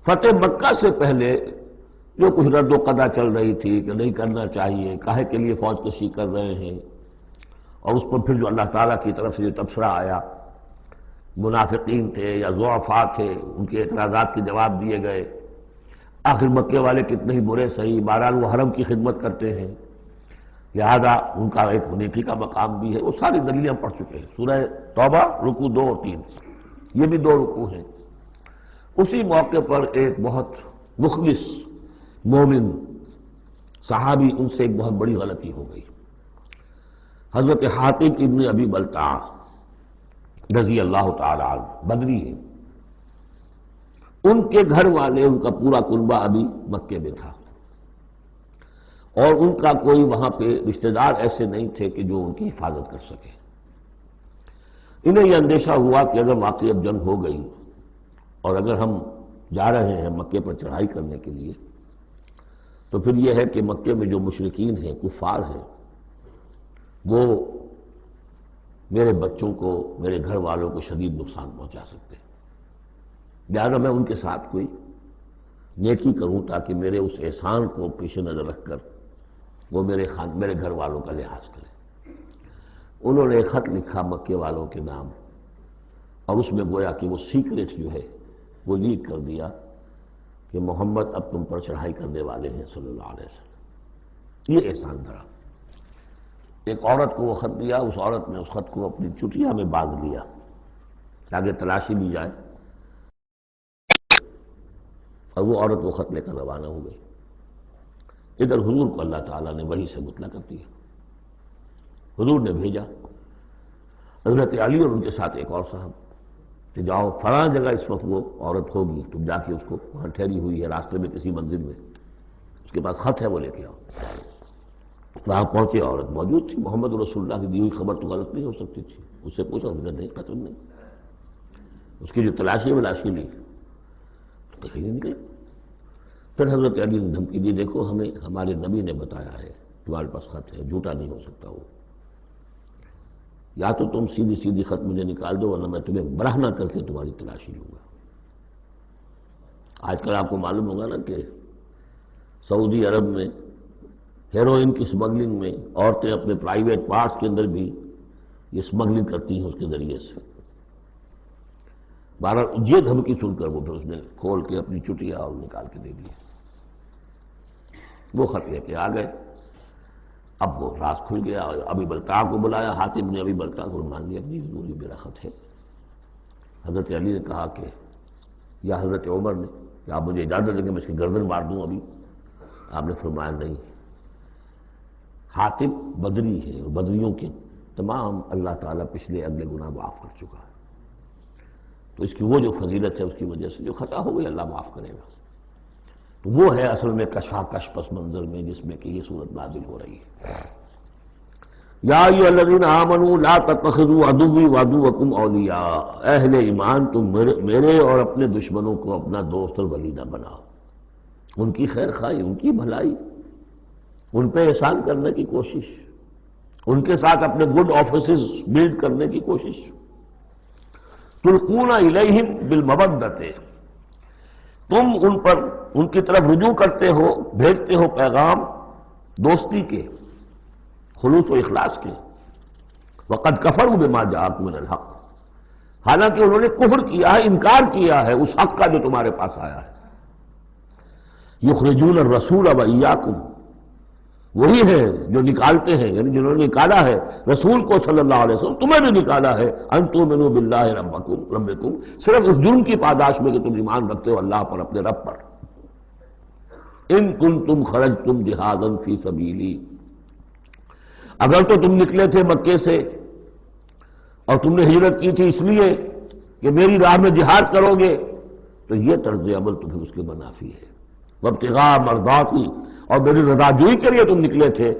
فتح مکہ سے پہلے جو کچھ رد و قدا چل رہی تھی کہ نہیں کرنا چاہیے، کاہے کے لیے فوج کشی کر رہے ہیں، اور اس پر پھر جو اللہ تعالیٰ کی طرف سے جو تبصرہ آیا، منافقین تھے یا ضعفاء تھے، ان کے اعتراضات کے جواب دیے گئے۔ آخر مکے والے کتنے ہی برے صحیح، بہرحال وہ حرم کی خدمت کرتے ہیں، لہذا ان کا ایک نیکی کا مقام بھی ہے۔ وہ ساری دلیلیں ہم پڑھ چکے ہیں، سورہ توبہ رکوع 2 اور 3، یہ بھی 2 رکوع ہیں۔ اسی موقع پر ایک بہت مخلص مومن صحابی، ان سے ایک بہت بڑی غلطی ہو گئی۔ حضرت حاطب ابن ابی بلتع رضی اللہ تعالی عنہ بدری ہیں، ان کے گھر والے، ان کا پورا کنبہ ابھی مکے میں تھا، اور ان کا کوئی وہاں پہ رشتہ دار ایسے نہیں تھے کہ جو ان کی حفاظت کر سکے۔ انہیں یہ اندیشہ ہوا کہ اگر واقعی اب جنگ ہو گئی اور اگر ہم جا رہے ہیں مکے پر چڑھائی کرنے کے لیے، تو پھر یہ ہے کہ مکے میں جو مشرکین ہیں، کفار ہیں، وہ میرے بچوں کو، میرے گھر والوں کو شدید نقصان پہنچا سکتے ہیں، لہٰذا میں ان کے ساتھ کوئی نیکی کروں تاکہ میرے اس احسان کو پیش نظر رکھ کر وہ میرے گھر والوں کا لحاظ کریں۔ انہوں نے ایک خط لکھا مکے والوں کے نام، اور اس میں گویا کہ وہ سیکریٹ جو ہے وہ لیک کر دیا کہ محمد اب تم پر چڑھائی کرنے والے ہیں صلی اللہ علیہ وسلم۔ یہ احسان دھرا۔ ایک عورت کو وہ خط دیا، اس عورت نے اس خط کو اپنی چٹیا میں باندھ لیا تاکہ تلاشی لی جائے، اور وہ عورت وہ خط لے کر روانہ ہو گئی۔ ادھر حضور کو اللہ تعالیٰ نے وحی سے مطلع کر دیا۔ حضور نے بھیجا حضرت علی اور ان کے ساتھ ایک اور صاحب کہ جاؤ فلاں جگہ اس وقت وہ عورت ہوگی، تم جا کے اس کو وہاں ٹھہری ہوئی ہے راستے میں کسی منزل میں، اس کے پاس خط ہے، وہ لے کے آؤ۔ وہاں پہنچے، عورت موجود تھی، محمد رسول اللہ کی دی ہوئی خبر تو غلط نہیں ہو سکتی تھی۔ اس سے پوچھا، نہیں قتل نہیں۔ اس کی جو تلاشی لی تو کہیں نہیں نکلے۔ پھر حضرت علی نے دھمکی دی، دیکھو ہمیں ہمارے نبی نے بتایا ہے تمہارے پاس خط ہے، جھوٹا نہیں ہو سکتا وہ، یا تو تم سیدھی سیدھی خط مجھے نکال دو ورنہ میں تمہیں برہنہ کر کے تمہاری تلاشی لوں گا۔ آج کل آپ کو معلوم ہوگا نا کہ سعودی عرب میں ہیروئن کی سمگلنگ میں عورتیں اپنے پرائیویٹ پارٹس کے اندر بھی یہ سمگلنگ کرتی ہیں اس کے ذریعے سے۔ بہرحال یہ دھمکی سن کر وہ پھر اس نے کھول کے اپنی چٹیا اور نکال کے دے دی، وہ خط لے کے آ گئے۔ اب وہ راز کھل گیا، ابی بلتع کو بلایا، حاتم نے ابی بلتع کو مان لیا، اپنی حضور یہ میرا خط ہے۔ حضرت علی نے کہا کہ، یا حضرت عمر نے کہ آپ مجھے اجازت دیں کہ میں اس کی گردن مار دوں ابھی؟ آپ نے فرمایا نہیں، حاتم بدری ہے اور بدریوں کے تمام اللہ تعالیٰ پچھلے اگلے گناہ معاف کر چکا ہے، تو اس کی وہ جو فضیلت ہے اس کی وجہ سے جو خطا ہو گئی اللہ معاف کرے گا۔ تو وہ ہے اصل میں کشاکش پس منظر میں جس میں کہ یہ صورت نازل ہو رہی ہے۔ یا ایھا الذین آمنوا لا تتخذوا عدوی وعدوکم اولیاء، اہل ایمان تم میرے اور اپنے دشمنوں کو اپنا دوست اور ولی نہ بناؤ۔ ان کی خیر خواہی، ان کی بھلائی، ان پہ احسان کرنے کی کوشش، ان کے ساتھ اپنے گڈ آفیسز بلڈ کرنے کی کوشش۔ تلقون الیہم بالمودۃ، تم ان پر ان کی طرف رجوع کرتے ہو، بھیجتے ہو پیغام دوستی کے، خلوص و اخلاص کے۔ وقد کفروا بما جاءکم من الحق، حالانکہ انہوں نے کفر کیا ہے، انکار کیا ہے اس حق کا جو تمہارے پاس آیا ہے۔ یخرجون الرسول وایاکم، وہی ہیں جو نکالتے ہیں، یعنی جنہوں نے نکالا ہے رسول کو صلی اللہ علیہ وسلم، تمہیں بھی نکالا ہے، ان تؤمنوا باللہ ربکم، صرف اس جرم کی پاداش میں کہ تم ایمان رکھتے ہو اللہ پر، اپنے رب پر۔ ان کنتم خرجتم جہادا فی سبیلی، اگر تو تم نکلے تھے مکے سے اور تم نے ہجرت کی تھی اس لیے کہ میری راہ میں جہاد کرو گے، تو یہ طرز عمل تمہیں اس کے منافی ہے۔ وابتغاء مرضاتی، اور میری رضا جوئی کے لیے تم نکلے تھے،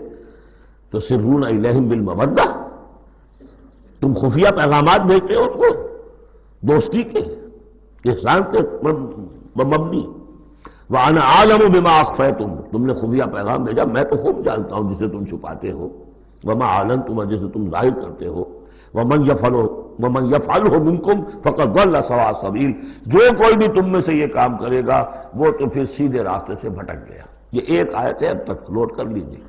تو سرون الیہم بالمودہ، تم خفیہ پیغامات بھیجتے ہو ان کو دوستی کے، احسان کے مبنی۔ وَأَنَا أَعْلَمُ بِمَا أَخْفَيْتُمْ، تم نے خفیہ پیغام بھیجا، میں تو خوب جانتا ہوں جسے تم چھپاتے ہو، وَمَا أَعْلَنْتُمْ، جسے تم ظاہر کرتے ہو۔ ومن یفعلہ منکم فقد ضل سواء السبیل، جو کوئی بھی تم میں سے یہ کام کرے گا وہ تو پھر سیدھے راستے سے بھٹک گیا۔ یہ ایک آیت ہے، اب تک نوٹ کر لیجیے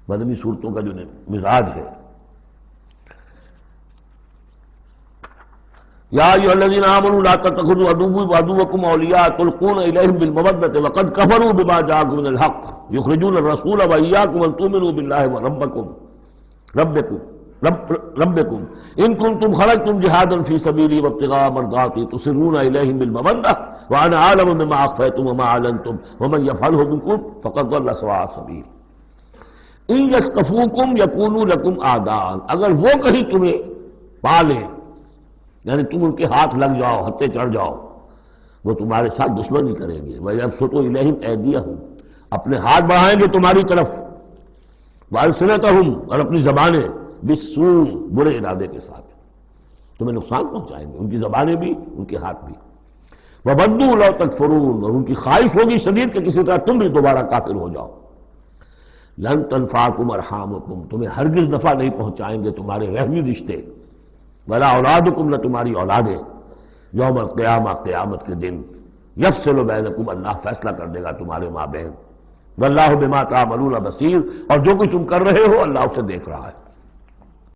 مدنی صورتوں کا جو مزاج ہے۔ یا ایھا الذین آمنوا لا تتخذوا عدوی وعدوکم اولیاء تلقون الیہم بالمودۃ وقد کفروا بما جاءکم من الحق یخرجون الرسول وایاکم ان تؤمنوا باللہ ربکم ان کنتم خرجتم جہادا فی سبیلی وابتغاء مرضاتی تسرون الیہم بالمودۃ وانا اعلم بما اخفیتم وما اعلنتم ومن یفعلہ منکم فقد ضل سواء السبیل۔ ان یثقفوکم یکونوا لکم اعداء، اگر وہ کہیں تمہیں پا لیں، یعنی تم ان کے ہاتھ لگ جاؤ، ہتھے چڑھ جاؤ، وہ تمہارے ساتھ دشمنی کریں گے۔ وَيَبْسُطُوا إِلَيْهِمْ أَيْدِيَهُمْ، اپنے ہاتھ بڑھائیں گے تمہاری طرف، وَأَلْسِنَتَهُمْ، اور اپنی زبانیں، بِالسُّوءِ، برے ارادے کے ساتھ تمہیں نقصان پہنچائیں گے، ان کی زبانیں بھی ان کے ہاتھ بھی۔ وَوَدُّوا لَوْ تَكْفُرُونَ، اور ان کی خواہش ہوگی شدید کہ کسی طرح تم بھی دوبارہ کافر ہو جاؤ۔ لَن تَنفَعَكُمْ أَرْحَامُكُمْ، تمہیں ہرگز نفع نہیں پہنچائیں گے تمہارے رحمی رشتے، ولا اولادکم، نہ تمہاری اولادیں، یوم القیامہ، قیامت کے دن، یفصل بینکم، اللہ فیصلہ کر دے گا تمہارے مابین، واللہ بما تعملون بصیر، اور جو کچھ تم کر رہے ہو اللہ اسے دیکھ رہا ہے۔